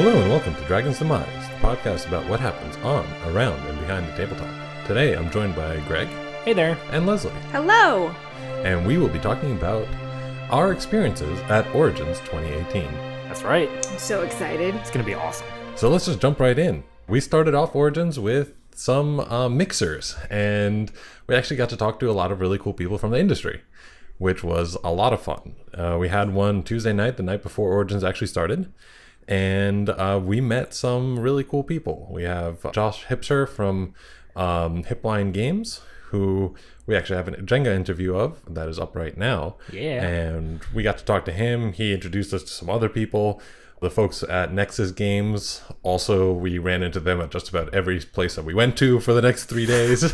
Hello and welcome to Dragon's Demise, the podcast about what happens on, around, and behind the tabletop. Today I'm joined by Greg. Hey there. And Leslie. Hello. And we will be talking about our experiences at Origins 2018. That's right. I'm so excited. It's going to be awesome. So let's just jump right in. We started off Origins with some mixers, and we actually got to talk to a lot of really cool people from the industry, which was a lot of fun. We had one Tuesday night, the night before Origins actually started, and we met some really cool people. We have Josh Hipser from Hipline Games, who we actually have a Jenga interview of that is up right now. Yeah. And we got to talk to him. He introduced us to some other people. The folks at Nexus Games, also, we ran into them at just about every place that we went to for the next 3 days.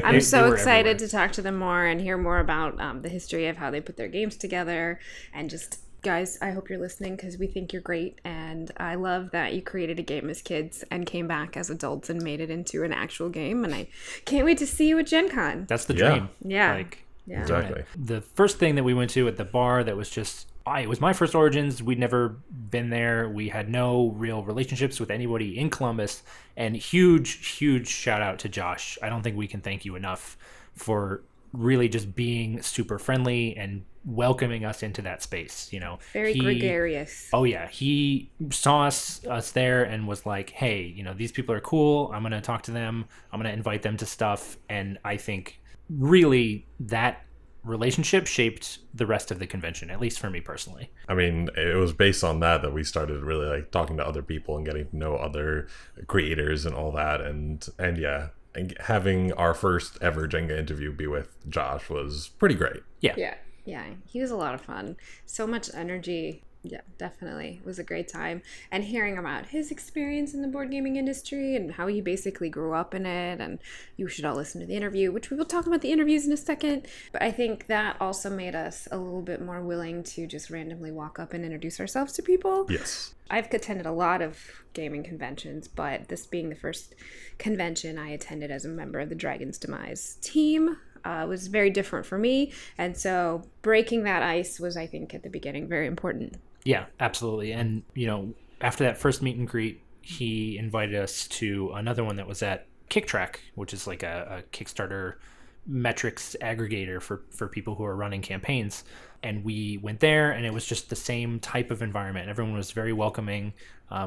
I'm so excited everywhere. to talk to them more and hear more about the history of how they put their games together. And just, guys, I hope you're listening because we think you're great. And I love that you created a game as kids and came back as adults and made it into an actual game. And I can't wait to see you at Gen Con. That's the dream. Yeah. Yeah. Exactly. The first thing that we went to at the bar that was just, it was my first Origins. We'd never been there. We had no real relationships with anybody in Columbus. And huge shout out to Josh. I don't think we can thank you enough for really just being super friendly and welcoming us into that space. You know, Very gregarious. Oh yeah, he saw us there and was like, "Hey, you know, these people are cool. I'm gonna talk to them. I'm gonna invite them to stuff." And I think really that relationship shaped the rest of the convention, at least for me personally. I mean, it was based on that we started really like talking to other people and getting to know other creators and all that. And yeah, and having our first ever Jenga interview be with Josh was pretty great. Yeah. Yeah, he was a lot of fun. So much energy. Yeah, definitely. It was a great time. And hearing about his experience in the board gaming industry and how he basically grew up in it. And you should all listen to the interview, which we will talk about the interviews in a second. But I think that also made us a little bit more willing to just randomly walk up and introduce ourselves to people. Yes. I've attended a lot of gaming conventions, but this being the first convention I attended as a member of the Dragon's Demise team, was very different for me. And so breaking that ice was, I think, at the beginning, very important. Yeah, absolutely. And, you know, after that first meet and greet, he invited us to another one that was at KickTrack, which is like a Kickstarter metrics aggregator for people who are running campaigns. And we went there, and it was just the same type of environment. Everyone was very welcoming.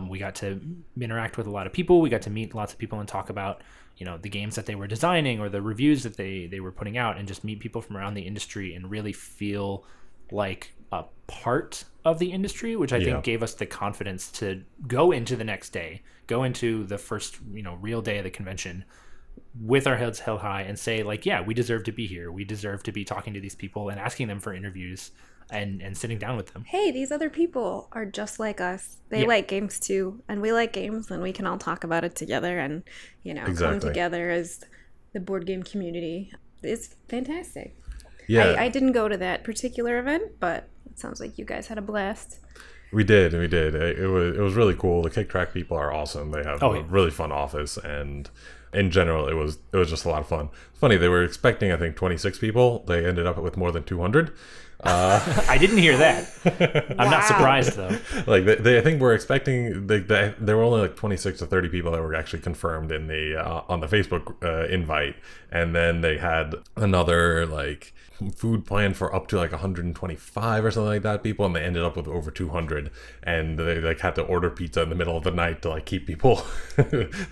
We got to interact with a lot of people. We got to meet lots of people and talk about, you know, the games that they were designing or the reviews that they were putting out, and just meet people from around the industry and really feel like a part of the industry, which I think gave us the confidence to go into the next day, go into the first, you know, real day of the convention with our heads held high and say, like, yeah, we deserve to be here. We deserve to be talking to these people and asking them for interviews and sitting down with them. Hey, these other people are just like us. They like games too, and we like games, and we can all talk about it together and, you know, come together as the board game community. It's fantastic. Yeah. I didn't go to that particular event, but it sounds like you guys had a blast. We did. It was really cool. The KickTrack people are awesome. They have a really fun office, and in general, it was just a lot of fun. Funny, they were expecting, I think, 26 people. They ended up with more than 200. I didn't hear that. I'm not surprised though. Like they I think we're expecting there were only like 26 to 30 people that were actually confirmed in the on the Facebook invite, and then they had another like food plan for up to like 125 or something like that people, and they ended up with over 200, and they like had to order pizza in the middle of the night to like keep people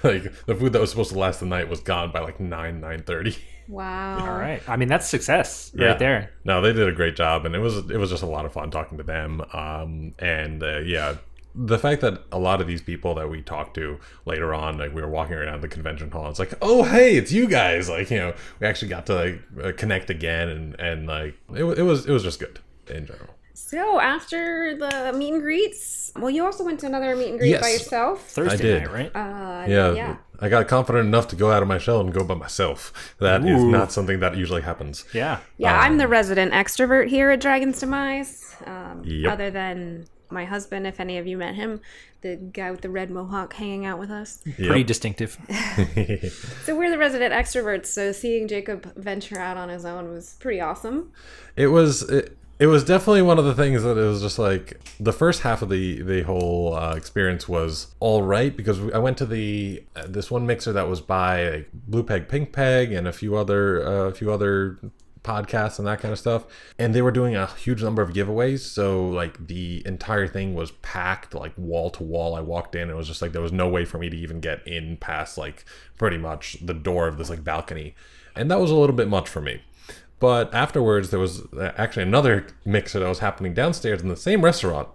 like the food that was supposed to last the night was gone by like 9:30. Wow. All right. I mean, that's success right there. No, they did a great job, and it was just a lot of fun talking to them. The fact that a lot of these people that we talked to later on, like we were walking around the convention hall, it's like, oh hey, it's you guys. Like, you know, we actually got to like connect again, and like it was just good in general. So after the meet and greets, well, you also went to another meet and greet by yourself. Thursday night, right? Yeah. I got confident enough to go out of my shell and go by myself. That is not something that usually happens. Yeah. I'm the resident extrovert here at Dragon's Demise. Yep. Other than my husband, if any of you met him, the guy with the red mohawk hanging out with us. Yep. Pretty distinctive. So we're the resident extroverts, so seeing Jacob venture out on his own was pretty awesome. It was definitely one of the things that it was just like the first half of the whole experience was all right, because I went to the this one mixer that was by like, Blue Peg, Pink Peg, and a few other podcasts and that kind of stuff, and they were doing a huge number of giveaways. So like the entire thing was packed like wall to wall. I walked in, and it was just like there was no way for me to even get in past like pretty much the door of this like balcony, and that was a little bit much for me. But afterwards, there was actually another mixer that was happening downstairs in the same restaurant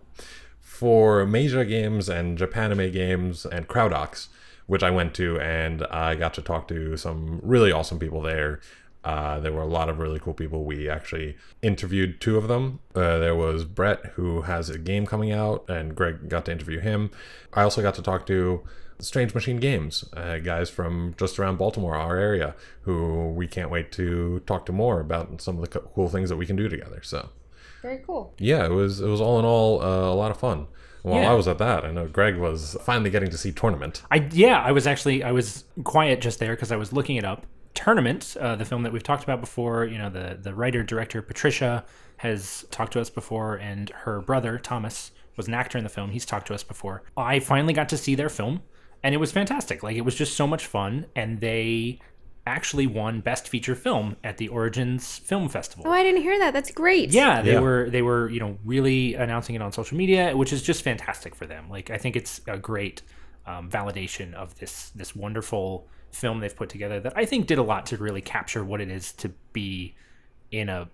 for Meija games and Japanime games and Crowdox, which I went to, and I got to talk to some really awesome people there. There were a lot of really cool people. We actually interviewed two of them. There was Brett, who has a game coming out, and Greg got to interview him. I also got to talk to Strange Machine Games, guys from just around Baltimore, our area, who we can't wait to talk to more about some of the cool things that we can do together. So, Very cool. yeah, it was all in all a lot of fun. While I was at that, I know Greg was finally getting to see Tournament. I was quiet just there because I was looking it up. Tournament, the film that we've talked about before, you know, the writer director Patricia has talked to us before, and her brother Thomas was an actor in the film. He's talked to us before. I finally got to see their film, and it was fantastic. Like, it was just so much fun, and they actually won Best Feature Film at the Origins Film Festival. Oh, I didn't hear that. That's great. Yeah, they were, you know, really announcing it on social media, which is just fantastic for them. Like, I think it's a great validation of this wonderful film they've put together that I think did a lot to really capture what it is to be in a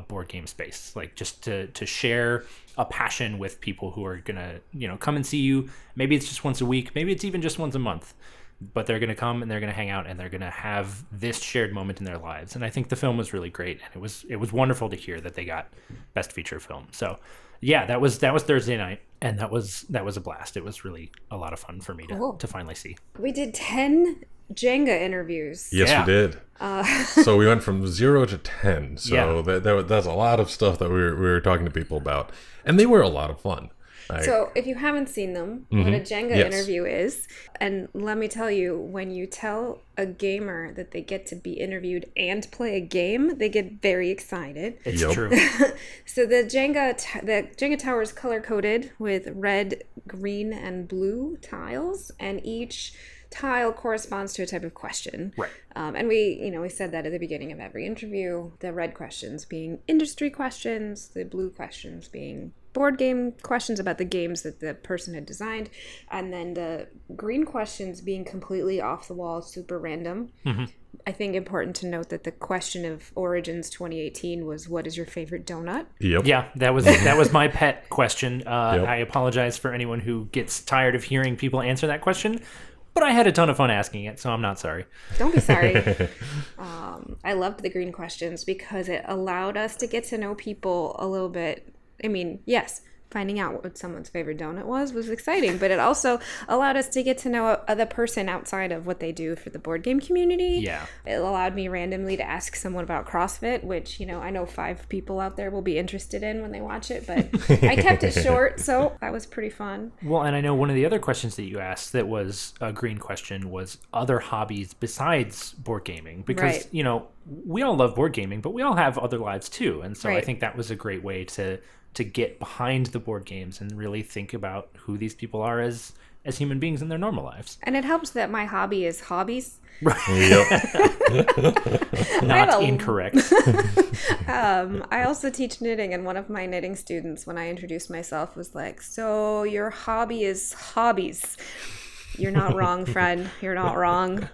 board game space. Like, just to share a passion with people who are gonna, you know, come and see you. Maybe it's just once a week, maybe it's even just once a month, but they're gonna come and they're gonna hang out and they're gonna have this shared moment in their lives. And I think the film was really great, and it was wonderful to hear that they got Best Feature Film. So yeah, that was Thursday night, and that was a blast. It was really a lot of fun for me to finally see. We did 10 Jenga interviews. Yes, we did. So we went from 0 to 10. So that's a lot of stuff that we were talking to people about. And they were a lot of fun. So if you haven't seen them, what a Jenga interview is, and let me tell you, when you tell a gamer that they get to be interviewed and play a game, they get very excited. It's true. So the Jenga tower is color-coded with red, green, and blue tiles, and each tile corresponds to a type of question. Right. And we said that at the beginning of every interview, the red questions being industry questions, the blue questions being board game questions about the games that the person had designed, and then the green questions being completely off the wall, super random. I think important to note that the question of Origins 2018 was, what is your favorite donut? Yep. Yeah, that was my pet question. I apologize for anyone who gets tired of hearing people answer that question, but I had a ton of fun asking it, so I'm not sorry. Don't be sorry. I loved the green questions because it allowed us to get to know people a little bit. I mean, yes, finding out what someone's favorite donut was exciting, but it also allowed us to get to know the person outside of what they do for the board game community. Yeah. It allowed me randomly to ask someone about CrossFit, which, you know, I know 5 people out there will be interested in when they watch it, but I kept it short, so that was pretty fun. Well, and I know one of the other questions that you asked that was a green question was other hobbies besides board gaming, because, you know, we all love board gaming, but we all have other lives too, and so I think that was a great way to get behind the board games and really think about who these people are as human beings in their normal lives. And it helps that my hobby is hobbies. Not incorrect. I also teach knitting, and one of my knitting students, when I introduced myself, was like, so your hobby is hobbies. You're not wrong, friend. You're not wrong.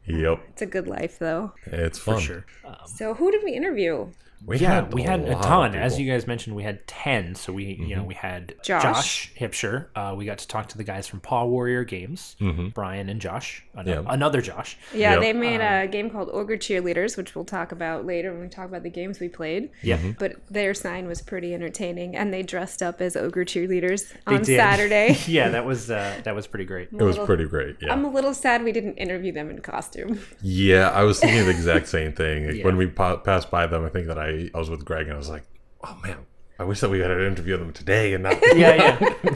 Yep. It's a good life, though. It's fun. For sure. So who did we interview? We had a ton. As you guys mentioned, we had 10. So we had Josh Hipsher. We got to talk to the guys from Paw Warrior Games, Brian and Josh, another Josh. Yeah, they made a game called Ogre Cheerleaders, which we'll talk about later when we talk about the games we played. Yeah. But their sign was pretty entertaining, and they dressed up as Ogre Cheerleaders on Saturday. Yeah, that was pretty great. It was pretty great. Yeah. I'm a little sad we didn't interview them in costume. Yeah, I was thinking the exact same thing. Like, when we passed by them, I think that I was with Greg, and I was like, oh man, I wish that we had interviewed them today and not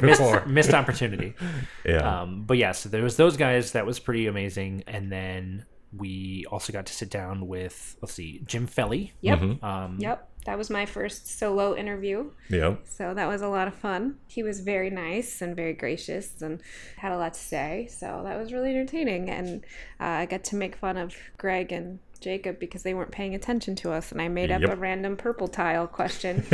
before. Missed opportunity. Yeah. But yeah, so there was those guys. That was pretty amazing. And then We also got to sit down with, let's see, Jim Felly. Yep. Yep. That was my first solo interview. Yep. So that was a lot of fun. He was very nice and very gracious and had a lot to say. So that was really entertaining. And I got to make fun of Greg and Jacob because they weren't paying attention to us. And I made up a random purple tile question.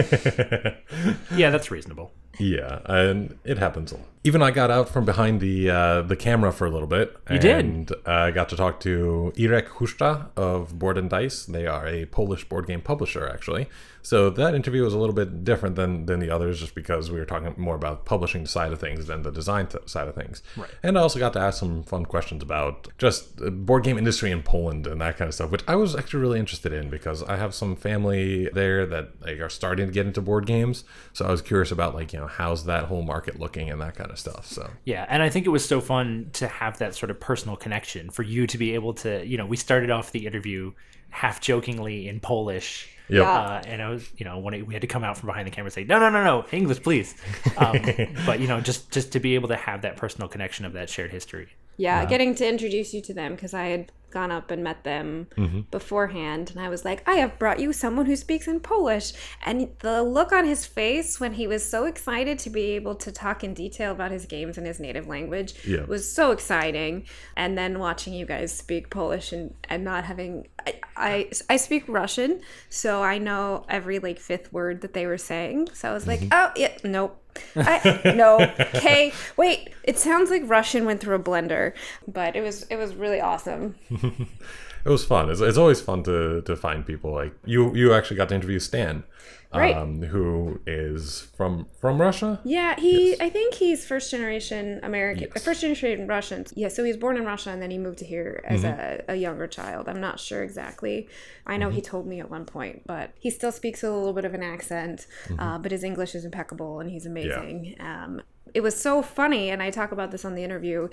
Yeah, that's reasonable. Yeah, and it happens a lot. Even I got out from behind the camera for a little bit. You did? And I got to talk to Irek Huszta of Board and Dice. They are a Polish board game publisher, actually. So that interview was a little bit different than the others, just because we were talking more about publishing side of things than the design side of things. Right. And I also got to ask some fun questions about just the board game industry in Poland and that kind of stuff, which I was actually really interested in because I have some family there that are starting to get into board games. So I was curious about how's that whole market looking and that kind of stuff. So yeah, and I think it was so fun to have that sort of personal connection for you to be able to, we started off the interview half jokingly in Polish. Yep. And I was, when we had to come out from behind the camera and say, no, English, please. But, just to be able to have that personal connection of that shared history. Yeah, getting to introduce you to them because I had gone up and met them beforehand, and I was like, I have brought you someone who speaks in Polish. And the look on his face when he was so excited to be able to talk in detail about his games in his native language was so exciting. And then watching you guys speak Polish and not having... I speak Russian, so I know every fifth word that they were saying. So I was like, oh, yeah, nope. No, okay, wait, it sounds like Russian went through a blender, but it was really awesome. It was fun. It's always fun to find people like you actually got to interview Stan, right? Who is from Russia? Yeah, I think he's first generation American, first generation Russian. Yeah, so he was born in Russia and then he moved to here as a younger child. I'm not sure exactly. I know he told me at one point, but he still speaks with a little bit of an accent. But his English is impeccable and he's amazing. Yeah. It was so funny, and I talk about this on the interview.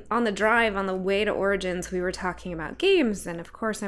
On the drive, on the way to Origins, we were talking about games, and of course,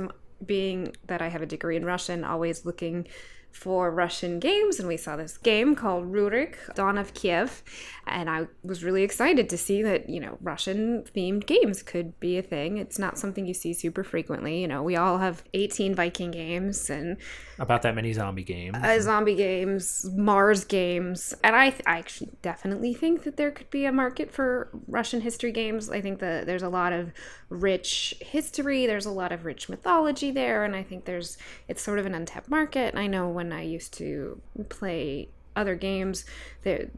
being that I have a degree in Russian, always looking for Russian games, and we saw this game called Rurik, Dawn of Kiev, and I was really excited to see that, Russian-themed games could be a thing. It's not something you see super frequently. We all have 18 Viking games and... about that many zombie games. Zombie games, Mars games, and I actually definitely think that there could be a market for Russian history games. I think that there's a lot of rich history, there's a lot of rich mythology there, and I think it's sort of an untapped market. I know when I used to play other games that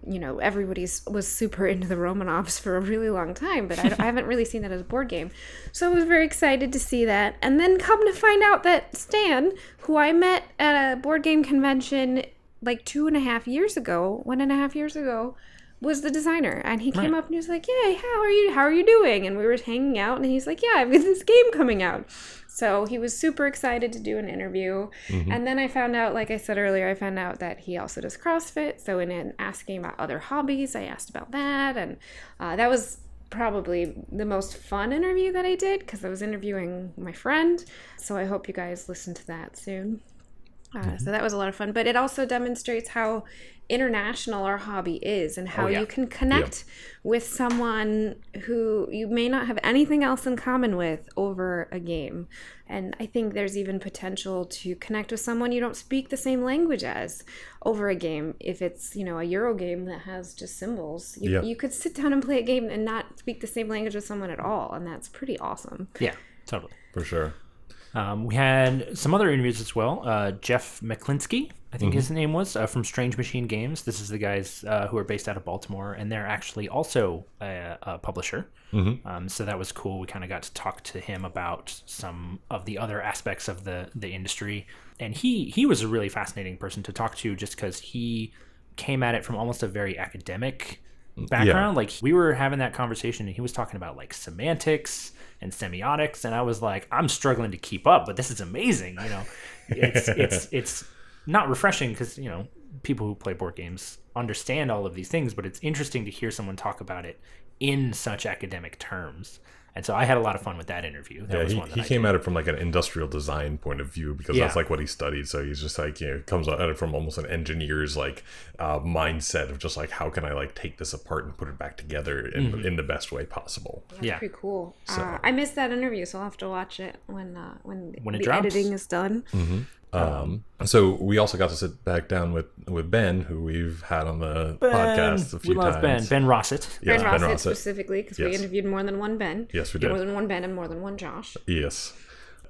everybody was super into the Romanovs for a really long time, but I haven't really seen that as a board game, so I was very excited to see that. And then come to find out that Stan, who I met at a board game convention 1.5 years ago, was the designer, and he came up and he was like, "Yay, how are you doing?" And we were hanging out, and he's like, "Yeah, I've got this game coming out." So he was super excited to do an interview. And then I found out, like I said earlier, that he also does CrossFit. So in asking about other hobbies, I asked about that, and that was probably the most fun interview that I did because I was interviewing my friend. So I hope you guys listen to that soon. So that was a lot of fun, but it also demonstrates how international our hobby is and how you can connect with someone who you may not have anything else in common with over a game. And I think there's even potential to connect with someone you don't speak the same language as over a game. If it's, a Euro game that has just symbols, you could sit down and play a game and not speak the same language with someone at all. And that's pretty awesome. Yeah, totally. For sure. We had some other interviews as well. Jeff McClinsky, I think his name was, from Strange Machine Games. This is the guys who are based out of Baltimore, and they're actually also a publisher. So that was cool. We kind of got to talk to him about some of the other aspects of the industry. And he was a really fascinating person to talk to just because he came at it from almost a very academic background. We were having that conversation, and he was talking about semantics and semiotics, and I was like, I'm struggling to keep up, but this is amazing. It's not refreshing because people who play board games understand all of these things, but it's interesting to hear someone talk about it in such academic terms. And so I had a lot of fun with that interview. That was one that he I came did. at it from like an industrial design point of view because that's like what he studied. So he's just like, comes at it from almost an engineer's like mindset of just like, how can I like take this apart and put it back together in the best way possible. That's pretty cool. So. I missed that interview, so I'll have to watch it when it the drops. editing is done. So we also got to sit back down with Ben, who we've had on the podcast a few times. We love Ben Rossett. Yes, Ben Rossett specifically, because we Yes. interviewed more than one Ben. Yes, we did. More than one Ben and more than one Josh. Yes.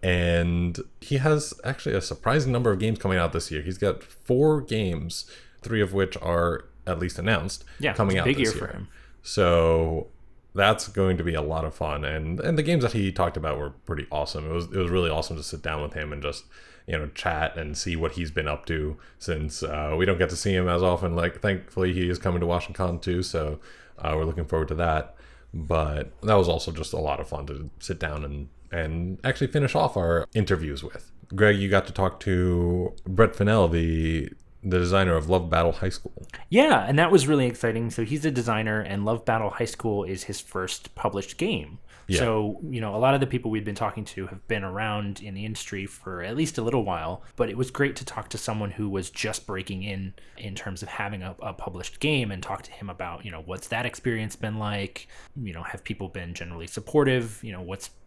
And he has actually a surprising number of games coming out this year. He's got 4 games, 3 of which are at least announced coming out big this year year. for him. So that's going to be a lot of fun. And the games that he talked about were pretty awesome. It was really awesome to sit down with him and just chat and see what he's been up to, since we don't get to see him as often. Like, thankfully he is coming to WashingCon too, so we're looking forward to that. But that was also just a lot of fun to sit down and actually finish off our interviews with. Greg, you got to talk to Brett Fennell, the designer of Love Battle High School. Yeah, and that was really exciting. So he's a designer, and Love Battle High School is his first published game. Yeah. So, a lot of the people we've been talking to have been around in the industry for at least a little while, but it was great to talk to someone who was just breaking in terms of having a published game, and talk to him about, what's that experience been like? Have people been generally supportive?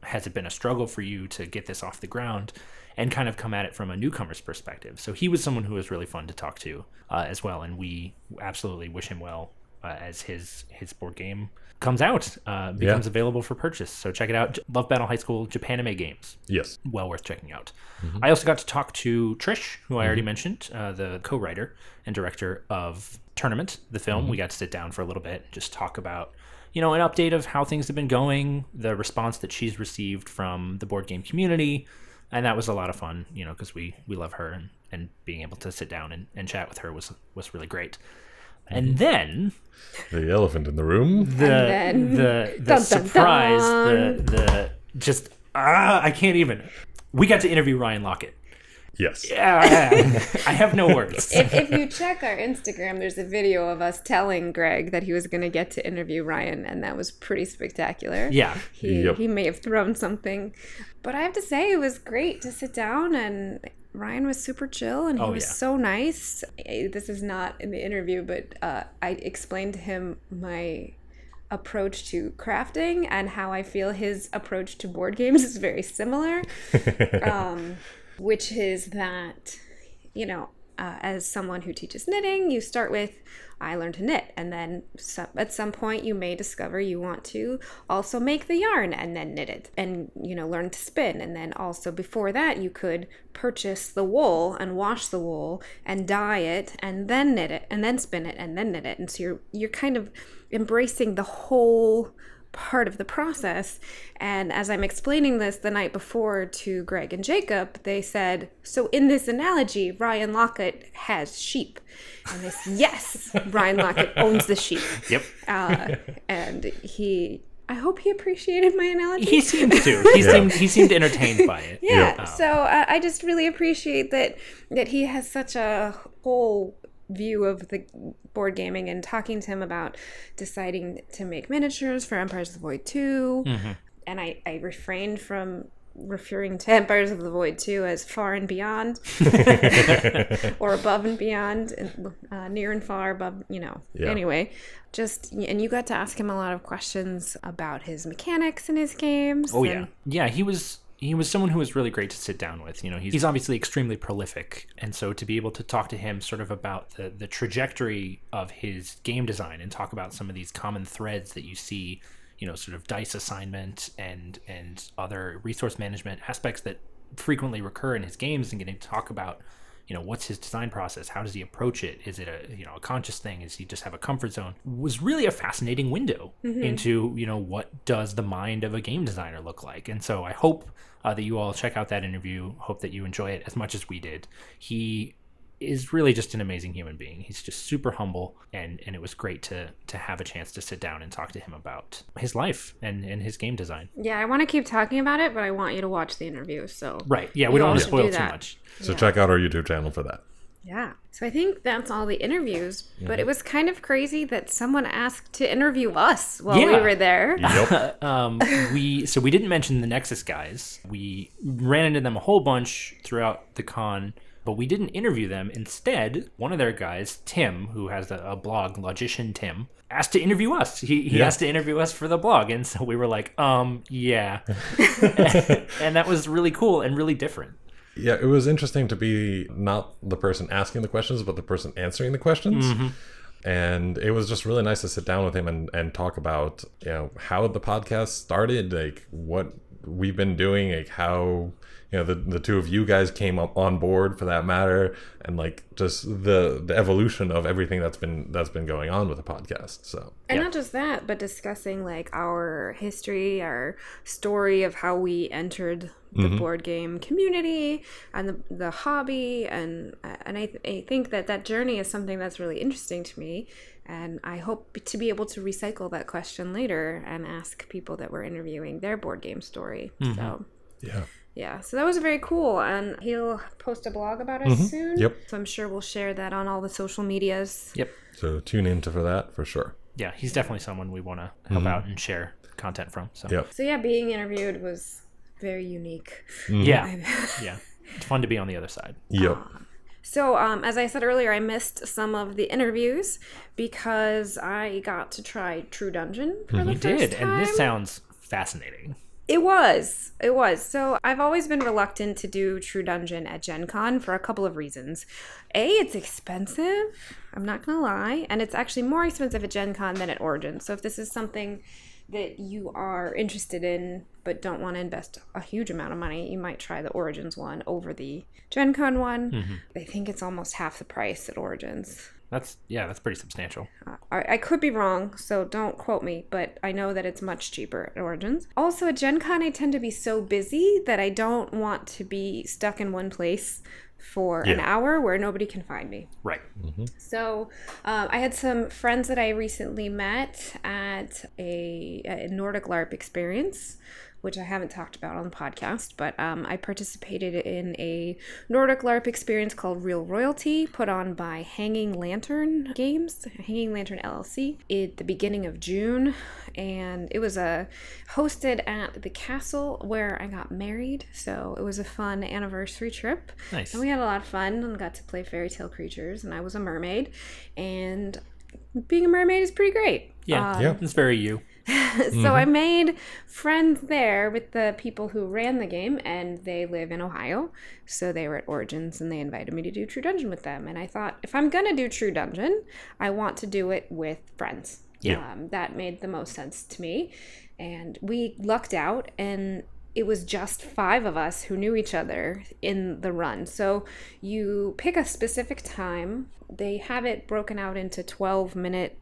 Has it been a struggle for you to get this off the ground? And kind of come at it from a newcomer's perspective. So he was someone who was really fun to talk to as well, and we absolutely wish him well as his board game comes out, becomes available for purchase. So check it out. Love Battle High School Japanime Games. Yes. Well worth checking out. I also got to talk to Trish, who I already mentioned, the co-writer and director of Tournament, the film. We got to sit down for a little bit and just talk about, an update of how things have been going, the response that she's received from the board game community. And that was a lot of fun, because we love her, and being able to sit down and chat with her was really great. And then the elephant in the room, the surprise, the just I can't even. We got to interview Ryan Lockett. Yes. Yeah, I have no words. If you check our Instagram, there's a video of us telling Greg that he was going to get to interview Ryan, and that was pretty spectacular. Yeah. He may have thrown something. But I have to say, it was great to sit down, and Ryan was super chill, and he was so nice. This is not in the interview, but I explained to him my approach to crafting and how I feel his approach to board games is very similar. Which is that, as someone who teaches knitting, you start with, I learned to knit. And then at some point you may discover you want to also make the yarn and then knit it and, learn to spin. And then also before that, you could purchase the wool and wash the wool and dye it and then knit it and then spin it and then knit it. And so you're kind of embracing the whole part of the process. And as I'm explaining this the night before to Greg and Jacob, they said, so in this analogy, Ryan Lockett has sheep. And they said, yes, Ryan Lockett owns the sheep. Yep. And I hope he appreciated my analogy. He seemed to. He seemed entertained by it. Yeah. So I just really appreciate that he has such a whole view of the board gaming, and talking to him about deciding to make miniatures for Empires of the Void 2. And I refrained from referring to Empires of the Void 2 as far and beyond or above and beyond, and near and far above, Anyway, and you got to ask him a lot of questions about his mechanics in his games. Yeah, he was someone who was really great to sit down with. He's obviously extremely prolific. And so to be able to talk to him sort of about the trajectory of his game design and talk about some of these common threads that you see, sort of dice assignment and other resource management aspects that frequently recur in his games, and getting to talk about, what's his design process? How does he approach it? Is it a conscious thing? Does he just have a comfort zone? Was really a fascinating window into, what does the mind of a game designer look like? And so I hope that you all check out that interview. Hope that you enjoy it as much as we did. He is really just an amazing human being. He's just super humble, and it was great to have a chance to sit down and talk to him about his life and his game design. Yeah, I want to keep talking about it, but I want you to watch the interview. So right, yeah, we don't want to spoil too much. So check out our YouTube channel for that. Yeah. So I think that's all the interviews, but it was kind of crazy that someone asked to interview us while we were there. Yep. We didn't mention the Nexus guys. We ran into them a whole bunch throughout the con, but we didn't interview them. Instead, one of their guys, Tim, who has a blog, Logician Tim, asked to interview us. He asked to interview us for the blog, and so we were like, yeah. And that was really cool and really different. Yeah, it was interesting to be not the person asking the questions, but the person answering the questions. Mm-hmm. And it was just really nice to sit down with him and talk about, how the podcast started, like what we've been doing, like how, the two of you guys came up on board for that matter, and like just the evolution of everything that's been going on with the podcast. So and not just that, but discussing like our history, our story of how we entered the board game community and the hobby, and I think that journey is something that's really interesting to me, and I hope to be able to recycle that question later and ask people that we're interviewing their board game story. So yeah, so that was very cool, and he'll post a blog about us soon. Yep. So I'm sure we'll share that on all the social medias. Yep. So tune into for that for sure. Yeah, he's definitely someone we want to help out and share content from. So Being interviewed was very unique. Yeah. It's fun to be on the other side. Yep. So, as I said earlier, I missed some of the interviews because I got to try True Dungeon for the first time. And this sounds fascinating. It was. So I've always been reluctant to do True Dungeon at Gen Con for a couple of reasons. A, it's expensive. I'm not going to lie. And it's actually more expensive at Gen Con than at Origins. So if this is something that you are interested in but don't want to invest a huge amount of money, you might try the Origins one over the Gen Con one. I think it's almost half the price at Origins. That's pretty substantial. I could be wrong, so don't quote me, but I know that it's much cheaper at Origins. Also, at Gen Con, I tend to be so busy that I don't want to be stuck in one place for an hour where nobody can find me. Right. So I had some friends that I recently met at a Nordic LARP experience, which I haven't talked about on the podcast, but I participated in a Nordic LARP experience called Real Royalty, put on by Hanging Lantern Games, Hanging Lantern LLC, at the beginning of June. And it was hosted at the castle where I got married, so it was a fun anniversary trip. Nice. And we had a lot of fun and got to play fairy tale creatures, and I was a mermaid, and being a mermaid is pretty great. Yeah, it's very you. So I made friends there with the people who ran the game, and they live in Ohio. So they were at Origins, and they invited me to do True Dungeon with them. And I thought, if I'm going to do True Dungeon, I want to do it with friends. Yeah. That made the most sense to me. And we lucked out, and it was just 5 of us who knew each other in the run. So you pick a specific time. They have it broken out into 12-minute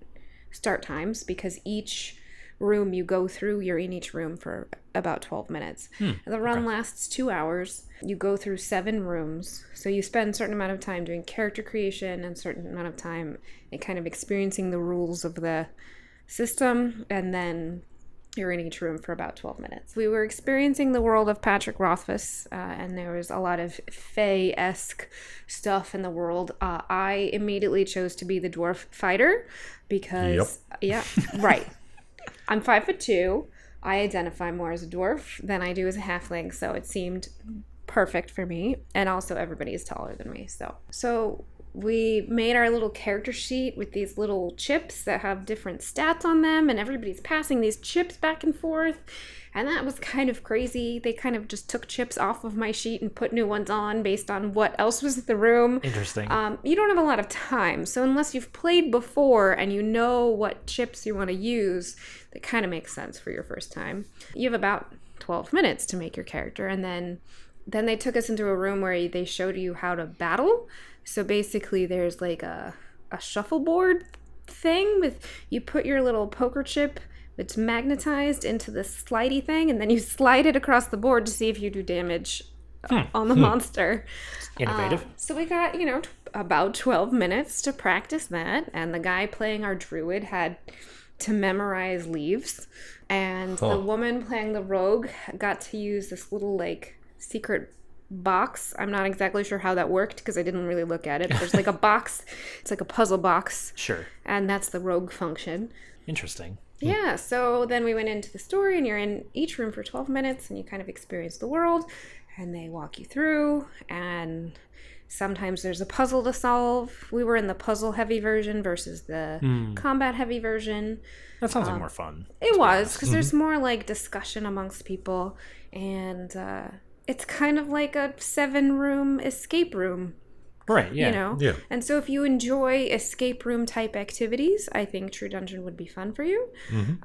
start times, because each room you go through, you're in each room for about 12 minutes. The run lasts 2 hours. You go through 7 rooms, so you spend a certain amount of time doing character creation and a certain amount of time in kind of experiencing the rules of the system, and then you're in each room for about 12 minutes. We were experiencing the world of Patrick Rothfuss, and there was a lot of Fae-esque stuff in the world. I immediately chose to be the dwarf fighter because right. I'm 5'2". I identify more as a dwarf than I do as a halfling, so it seemed perfect for me. And also, everybody is taller than me, so we made our little character sheet with these little chips that have different stats on them, and everybody's passing these chips back and forth. And that was kind of crazy. They kind of just took chips off of my sheet and put new ones on based on what else was in the room. Interesting. You don't have a lot of time. So unless you've played before and you know what chips you want to use, that kind of makes sense for your first time. You have about 12 minutes to make your character. And then they took us into a room where they showed you how to battle. So basically there's like a shuffleboard thing with, you put your little poker chip, it's magnetized into this slidey thing, and then you slide it across the board to see if you do damage on the monster. Innovative. So we got, about 12 minutes to practice that, and the guy playing our druid had to memorize leaves, and the woman playing the rogue got to use this little, secret box. I'm not exactly sure how that worked because I didn't really look at it. There's like a box. It's like a puzzle box. Sure. And that's the rogue function. Interesting. Yeah, so then we went into the story, and you're in each room for 12 minutes, and you kind of experience the world, and they walk you through, and sometimes there's a puzzle to solve. We were in the puzzle-heavy version versus the combat-heavy version. That sounds like more fun. It was, because there's more, like, discussion amongst people, and it's kind of like a 7-room escape room. Right, yeah. You know? Yeah. And so if you enjoy escape room type activities, I think True Dungeon would be fun for you.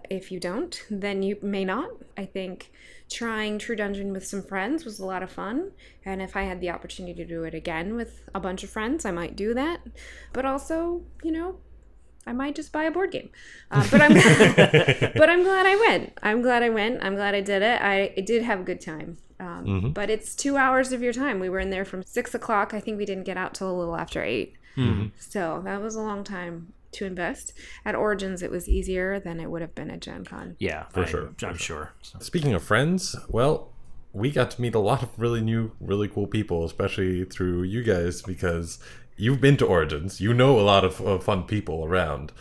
If you don't, then you may not. I think trying True Dungeon with some friends was a lot of fun. And if I had the opportunity to do it again with a bunch of friends, I might do that. But also, you know, I might just buy a board game. But I'm but I'm glad I went. I'm glad I did it. I did have a good time. But it's 2 hours of your time. We were in there from 6 o'clock. I think we didn't get out till a little after 8. So that was a long time to invest. At Origins, it was easier than it would have been at Gen Con. Yeah, For sure. I'm sure. So. Speaking of friends, well, we got to meet a lot of really cool people, especially through you guys, because you've been to Origins. You know a lot of fun people around.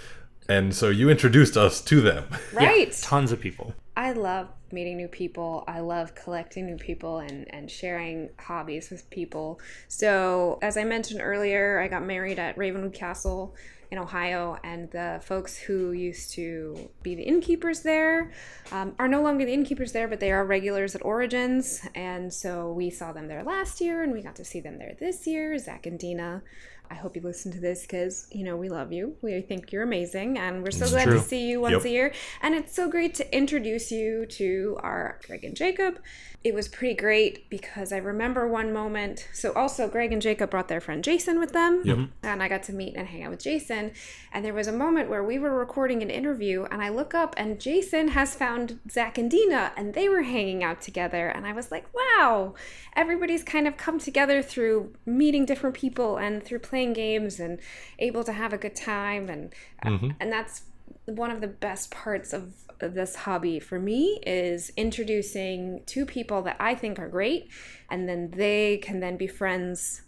And so you introduced us to them. Right. Yeah, tons of people. I love meeting new people. I love collecting new people and sharing hobbies with people. So, as I mentioned earlier, I got married at Ravenwood Castle in Ohio, and the folks who used to be the innkeepers there are no longer the innkeepers there, but they are regulars at Origins. And so we saw them there last year, and we got to see them there this year, Zach and Dina. I hope you listen to this because, you know, we love you. We think you're amazing, and we're so glad to see you once a year. And it's so great to introduce you to our Greg and Jacob. It was pretty great because I remember one moment. So also Greg and Jacob brought their friend Jason with them, and I got to meet and hang out with Jason. And there was a moment where we were recording an interview, and I look up, and Jason has found Zach and Dina, and they were hanging out together. And I was like, wow, everybody's kind of come together through meeting different people and through playing games and able to have a good time. And that's one of the best parts of this hobby for me, is introducing two people that I think are great, and then they can then be friends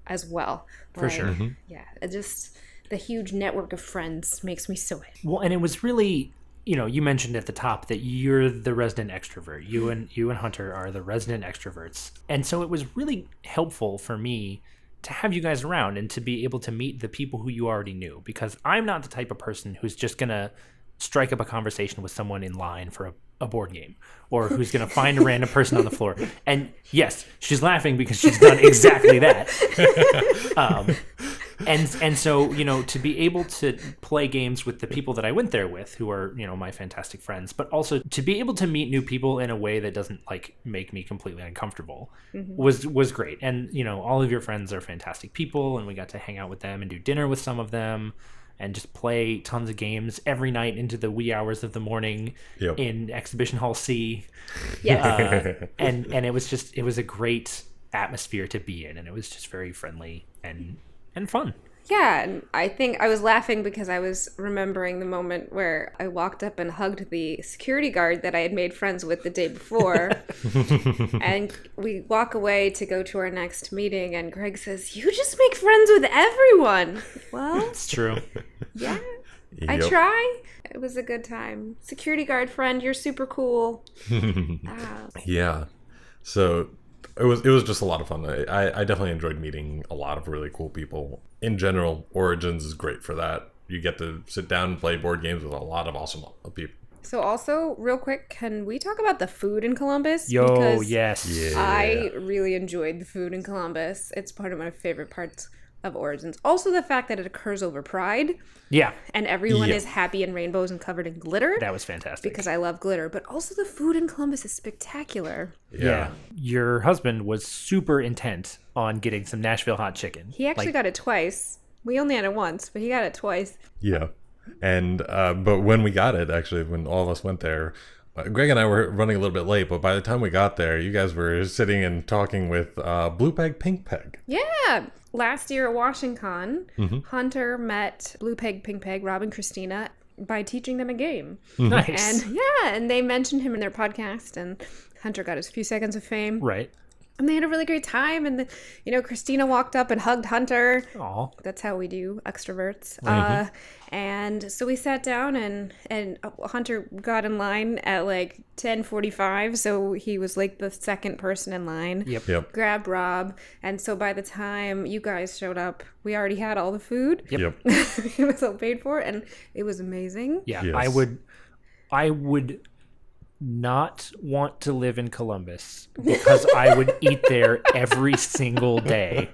as well. For sure. Yeah, it just the huge network of friends makes me so happy. Well, and it was really, you know, you mentioned at the top that you're the resident extrovert. You and Hunter are the resident extroverts. And so it was really helpful for me to have you guys around and to be able to meet the people who you already knew, because I'm not the type of person who's just going to strike up a conversation with someone in line for a board game, or who's going to find a random person on the floor. And yes, she's laughing because she's done exactly that. And so, you know, to be able to play games with the people that I went there with, who are, you know, my fantastic friends, but also to be able to meet new people in a way that doesn't like make me completely uncomfortable was great. And, you know, all of your friends are fantastic people, and we got to hang out with them and do dinner with some of them and just play tons of games every night into the wee hours of the morning in Exhibition Hall C. And it was a great atmosphere to be in, and it was just very friendly and fun. Yeah, and I think I was laughing because I was remembering the moment where I walked up and hugged the security guard that I had made friends with the day before. And we walk away to go to our next meeting, and Greg says, "You just make friends with everyone." Well, it's true. Yeah, I try. It was a good time. Security guard friend, you're super cool. Yeah. So it was just a lot of fun. I definitely enjoyed meeting a lot of really cool people. In general, Origins is great for that. You get to sit down and play board games with a lot of awesome people. So also, real quick, can we talk about the food in Columbus? Yo, because yes. Yeah. I really enjoyed the food in Columbus. It's part of my favorite parts of Origins. Also the fact that it occurs over Pride. Yeah. And everyone is happy in rainbows and covered in glitter. That was fantastic. Because I love glitter. But also the food in Columbus is spectacular. Yeah. Your husband was super intent on getting some Nashville hot chicken. He actually got it twice. We only had it once, but he got it twice. Yeah. And but when we got it, actually, when all of us went there, Greg and I were running a little bit late, but by the time we got there, you guys were sitting and talking with Blue Peg, Pink Peg. Yeah. Last year at Washington, Hunter met Blue Peg, Pink Peg, Rob and Christina by teaching them a game. Nice. And and they mentioned him in their podcast, and Hunter got his few seconds of fame. Right. And they had a really great time. And, Christina walked up and hugged Hunter. Aw. That's how we do, extroverts. Mm-hmm. And so we sat down and Hunter got in line at like 10:45. So he was like the second person in line. Yep. Grabbed Rob. And so by the time you guys showed up, we already had all the food. Yep. It was all paid for. And it was amazing. Yeah, Yes. I would not want to live in Columbus because I would eat there every single day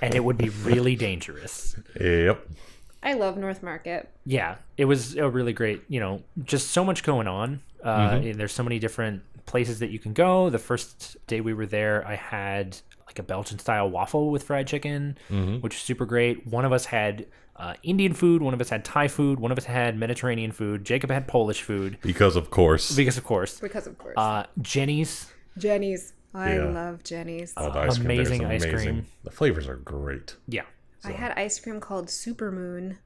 and it would be really dangerous. Yep. I love North Market. Yeah, it was a really great, just so much going on. And there's so many different places that you can go. The first day we were there, I had like a Belgian style waffle with fried chicken, which was super great. One of us had Indian food, one of us had Thai food, one of us had Mediterranean food. Jacob had Polish food. Because of course. Because of course. Jenny's. Jenny's. I Yeah. love Jenny's. Oh, the ice cream there is Amazing ice cream. The flavors are great. Yeah. I had ice cream called Supermoon,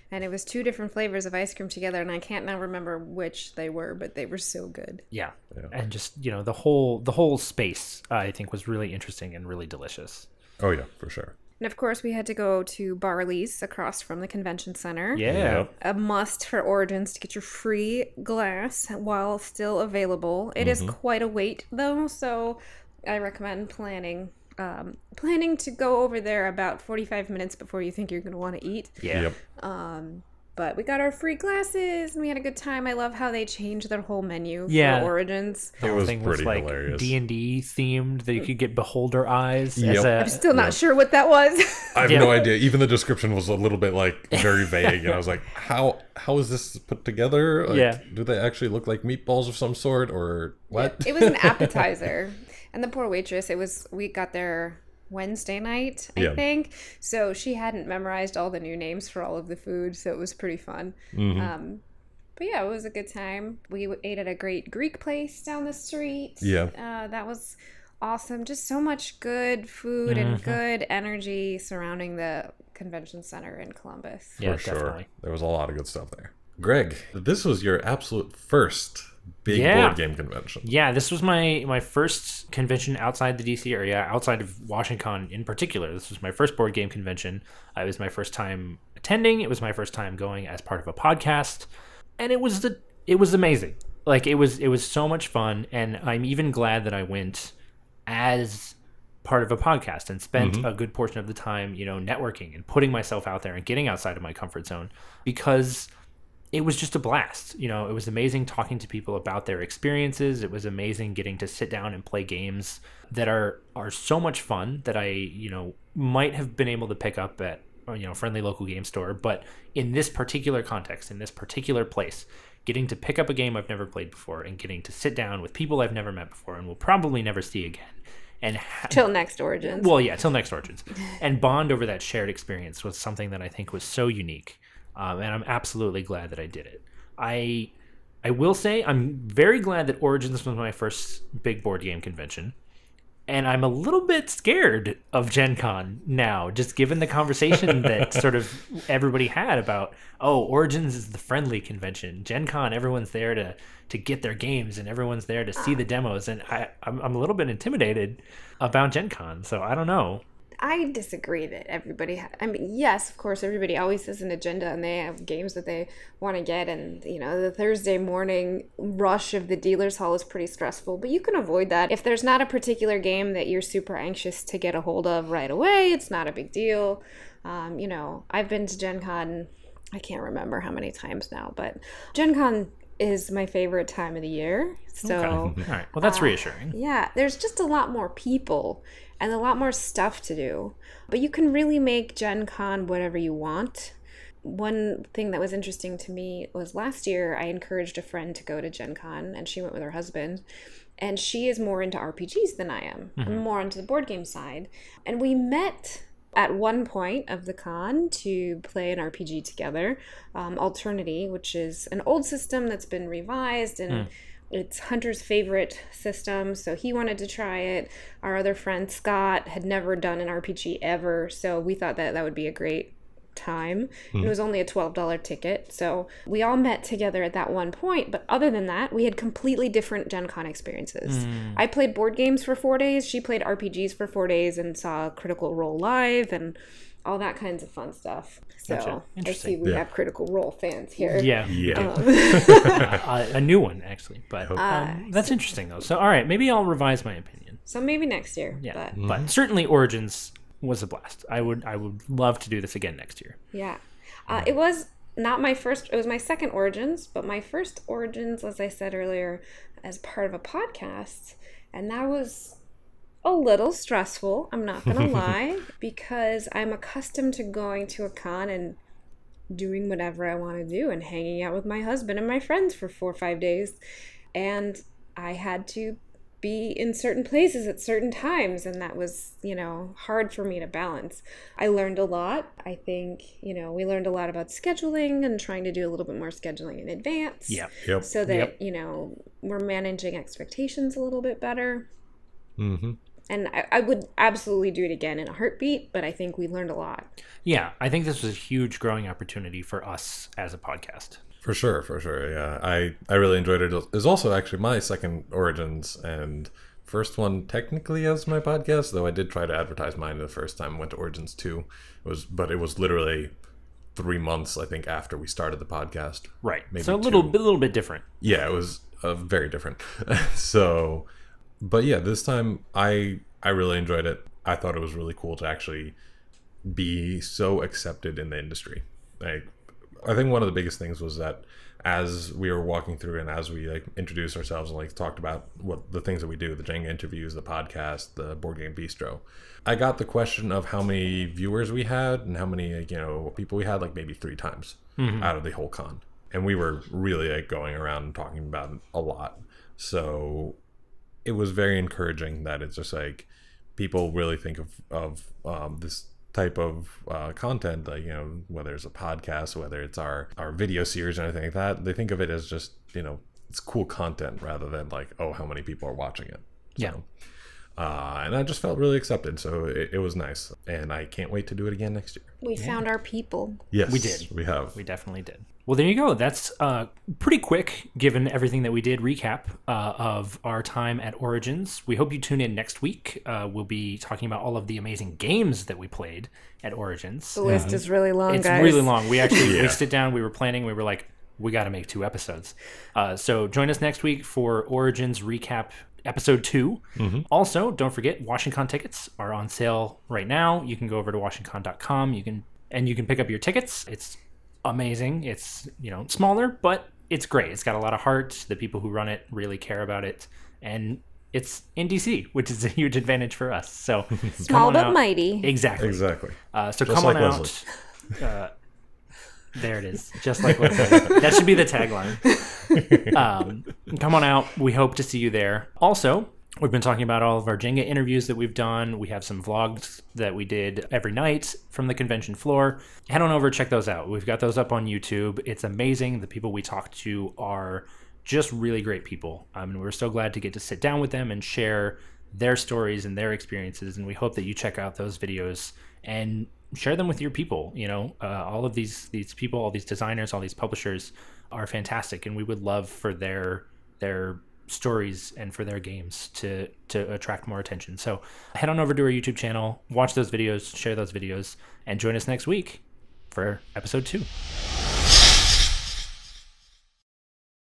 and it was 2 different flavors of ice cream together, and I can't now remember which they were, but they were so good. Yeah. And just, the whole space, I think, was really interesting and really delicious. Oh yeah, for sure. And of course, we had to go to Barley's across from the convention center. Yeah. Yep. A must for Origins to get your free glass while still available. It is quite a wait, though, so I recommend planning to go over there about 45 minutes before you think you're going to want to eat. Yeah. Yep. But we got our free glasses and we had a good time. I love how they changed their whole menu Yeah. for Origins. It was Thing pretty was like hilarious. D&D themed that you could get beholder eyes. Yep. I'm still not sure what that was. I have Yeah. no idea. Even the description was a little bit like very vague, and I was like, "How is this put together? Like, Yeah. do they actually look like meatballs of some sort, or what?" It was an appetizer. And the poor waitress, we got there Wednesday night, I Yeah. think. So she hadn't memorized all the new names for all of the food, so it was pretty fun. But yeah, it was a good time. We ate at a great Greek place down the street. Yeah. That was awesome. Just so much good food and good energy surrounding the convention center in Columbus. Yeah, For sure. definitely. There was a lot of good stuff there. Greg, this was your absolute first big Yeah. board game convention. Yeah, this was my first convention outside the DC area, outside of WashingCon in particular. This was my first board game convention. It was my first time attending. It was my first time going as part of a podcast, and it was amazing. Like it was so much fun, and I'm even glad that I went as part of a podcast and spent a good portion of the time, networking and putting myself out there and getting outside of my comfort zone, because it was just a blast. It was amazing talking to people about their experiences. It was amazing getting to sit down and play games that are so much fun that I, might have been able to pick up at, friendly local game store. But in this particular context, in this particular place, getting to pick up a game I've never played before and getting to sit down with people I've never met before and will probably never see again. And Till next Origins. Well, yeah, till next Origins. And bond over that shared experience was something that I think was so unique. And I'm absolutely glad that I did it. I will say I'm very glad that Origins was my first big board game convention. And I'm a little bit scared of Gen Con now, just given the conversation that sort of everybody had about, Origins is the friendly convention. Gen Con, everyone's there to get their games and everyone's there to see the demos. And I'm a little bit intimidated about Gen Con, so I don't know. I disagree that everybody yes, of course, everybody always has an agenda and they have games that they want to get, and the Thursday morning rush of the dealer's hall is pretty stressful, but you can avoid that. If there's not a particular game that you're super anxious to get a hold of right away, it's not a big deal. I've been to Gen Con, I can't remember how many times now, but Gen Con is my favorite time of the year. So Okay. All right. Well, that's reassuring. yeah, there's just a lot more people and a lot more stuff to do. But you can really make Gen Con whatever you want. One thing that was interesting to me was last year I encouraged a friend to go to Gen Con, and she went with her husband. And she is more into RPGs than I am. I'm more into the board game side. And we met at one point of the con to play an RPG together, Alternity, which is an old system that's been revised, and it's Hunter's favorite system, so he wanted to try it. Our other friend Scott had never done an RPG ever, so we thought that would be a great time, and it was only a $12 ticket. So we all met together at that one point, but other than that, we had completely different Gen Con experiences. I played board games for 4 days, she played RPGs for 4 days and saw Critical Role live and all that kinds of fun stuff. So Gotcha. I see we have Critical Role fans here. Yeah. A new one, actually. But that's interesting, though. So, all right, maybe I'll revise my opinion. So maybe next year. Yeah, but certainly Origins was a blast. I would love to do this again next year. Yeah. It was not my first, it was my second Origins, but my first Origins, as I said earlier, as part of a podcast. And that was a little stressful, I'm not gonna lie, because I'm accustomed to going to a con and doing whatever I want to do and hanging out with my husband and my friends for 4 or 5 days, and I had to be in certain places at certain times, and that was, hard for me to balance. I learned a lot. I think, we learned a lot about scheduling and trying to do a little bit more scheduling in advance. Yep. So that, we're managing expectations a little bit better. Mm-hmm. And I would absolutely do it again in a heartbeat, but I think we learned a lot. Yeah, I think this was a huge growing opportunity for us as a podcast. For sure, yeah. I really enjoyed it. It was also actually my second Origins and first one technically as my podcast, though I did try to advertise mine the first time I went to Origins 2. But it was literally 3 months, I think, after we started the podcast. Right. Maybe so a little bit different. Yeah, it was very different. So... But yeah, this time I really enjoyed it. I thought it was really cool to actually be so accepted in the industry. Like, I think one of the biggest things was that as we were walking through and as we introduced ourselves and talked about what the things that we do, the Jenga interviews, the podcast, the Board Game Bistro, I got the question of how many viewers we had and how many people we had, maybe 3 times out of the whole con, and we were really going around and talking about it a lot. So it was very encouraging that it's just people really think of this type of content, whether it's a podcast, whether it's our video series or anything like that, they think of it as just, it's cool content rather than how many people are watching it. So, and I just felt really accepted. So it was nice. And I can't wait to do it again next year. We found our people. Yes, we did. We have. We definitely did. Well, there you go. That's pretty quick, given everything that we did, recap of our time at Origins. We hope you tune in next week. We'll be talking about all of the amazing games that we played at Origins. The list is really long, It's guys. really long. We actually we sit down, we were planning, we were like, we got to make 2 episodes. So join us next week for Origins Recap Episode 2. Also, don't forget, WashingCon tickets are on sale right now. You can go over to WashingCon.com. You can pick up your tickets. It's amazing. It's smaller, but it's great. It's got a lot of heart. The people who run it really care about it, and it's in DC, which is a huge advantage for us. So small but mighty. Exactly. So just come like on Leslie. out. There it is. Just like Leslie. That should be the tagline. Come on out. We hope to see you there. Also, we've been talking about all of our Jenga interviews that we've done. We have some vlogs that we did every night from the convention floor. Head on over, check those out. We've got those up on YouTube. It's amazing. The people we talked to are just really great people. And we're so glad to get to sit down with them and share their stories and their experiences. And we hope that you check out those videos and share them with your people. All of these people, all these designers, all these publishers are fantastic. And we would love for their stories and for their games to attract more attention. So head on over to our YouTube channel, watch those videos, share those videos, and join us next week for episode 2.